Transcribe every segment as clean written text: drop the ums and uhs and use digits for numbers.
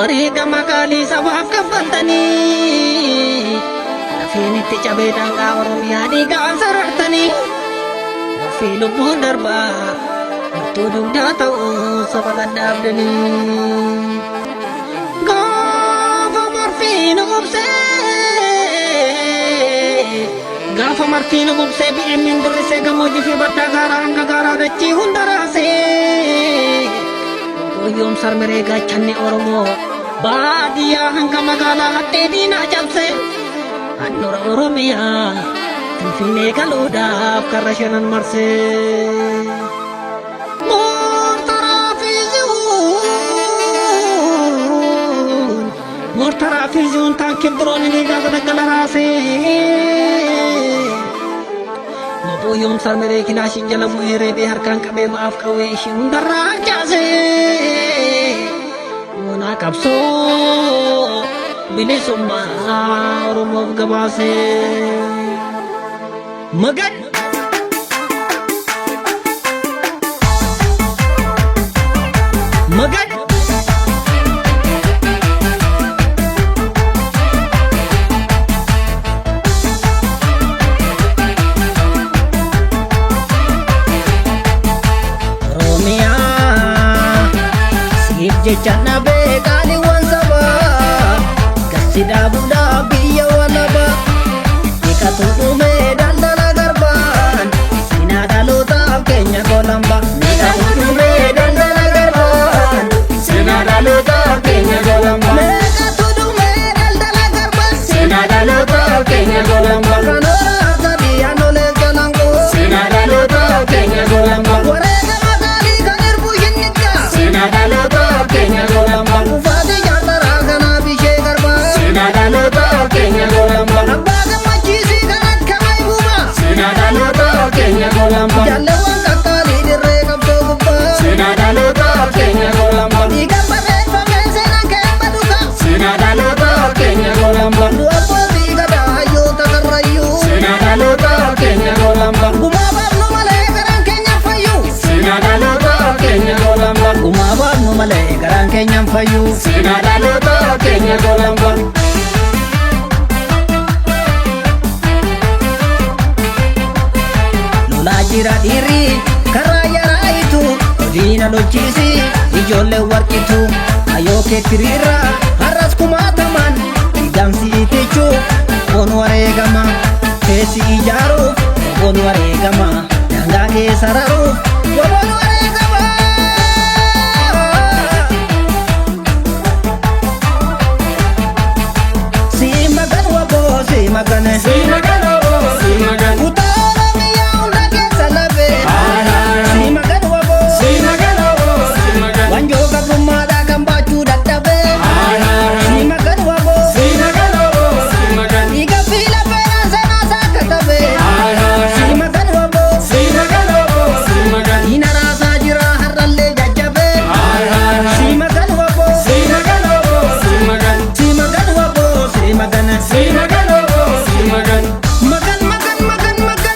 wareega magaalii sabaaf kaffaltanii lafeen itti cabee dangaa Oromiyaa dhiigaan sarartanii ofii lubbuun darbaa martuu dugdaa ta'uu saba gadhaabdanii gaafa marfii nu gubsee bi'eemmiin dirrisee gammoojjii fi baddaa gaaraa hanga gaaraa dachii hunda raasee guyyoom sarmiree gaachanni Oromoo baadiyyaa hanga magaalaa hattee diinaa cabse handhuura Oromiyaa Finfinnee galuudhaaf karra shanan marsee mortaraa fi zuun taankiin biroon inni gaafa daggala raasee Buyyoom sarmiree kilaashin jala bu'ee reebee harkaan qabee ma'aaf qawwee ishii hundarraa harcaasee Moonaa qabsoo bilisummaa Oromoof gabaasee Magan Magan jecha nabee qaaliiwwan sabaa gasi dhaabuudhaaf biyya walabaa dhiqatu dhumee daldala garbaan seenaa dhalootaaf keenya golambaa dhiqatu dhumee daldala garbaan seenaa dhalootaaf keenya golambaa dhiqatu dhumee daldala garbaan seenaa dhalootaaf keenya golambaa kanaaf sadiyaan olee galangoo seenaa dhalootaaf keenya golambaa wareega magaalii kan irbu shinnicha seenaa dhalootaaf keenya golambaa uffata jaartaraa kanaaf ishee garbaa seenaa dhalootaaf keenya golambaa abbaa gammachiisii kan akka maybuubaa seenaa dhalootaaf keenya golambaa jaalleewwan qaqqaalii dirree qabdoo gubbaa seenaa dhalootaaf keenya golambaa dhiigaan barreeffamee seenaan keemba dhugaa seenaa dhalootaaf keenya golambaa du'abbootii gadaa hayyoota karrayyuu seenaa dhalootaaf keenya golambaa gumaa baafnu malee garaan keenya fayyuu seenaa dhalootaaf keenya golambaa gumaa baafnu malee garaan keenya fayyuu seenaa dhalootaaf keenya golambaa lolaa jira dhiirri karaa yaraayitu diina lolchiisi ijoollee warqitu ayoo keettiriirra har'as kumaataman dhiigamsi itichuu oon wareegama keessi ijaaruuf oon wareegama dangaa keessa raruuf oon wareegama Simagan wabo simagan simagan wabo simagan utara Oromiyaa hunda keessa labe simagan wabo simagan wanjoo gabrummaadhaa kan baachuu dadhabe simagan wabo simagan dhiiga fi lafeenaan seenaa isaa katabe simagan wabo diina raasaa jira har'allee jajjabe simagan wabo simagan wabo simagan magan magan magan magan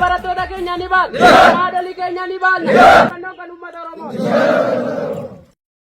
Barattoota keenya ni baal. Haadholii keenya ni baal. Kan ummata Oromoo.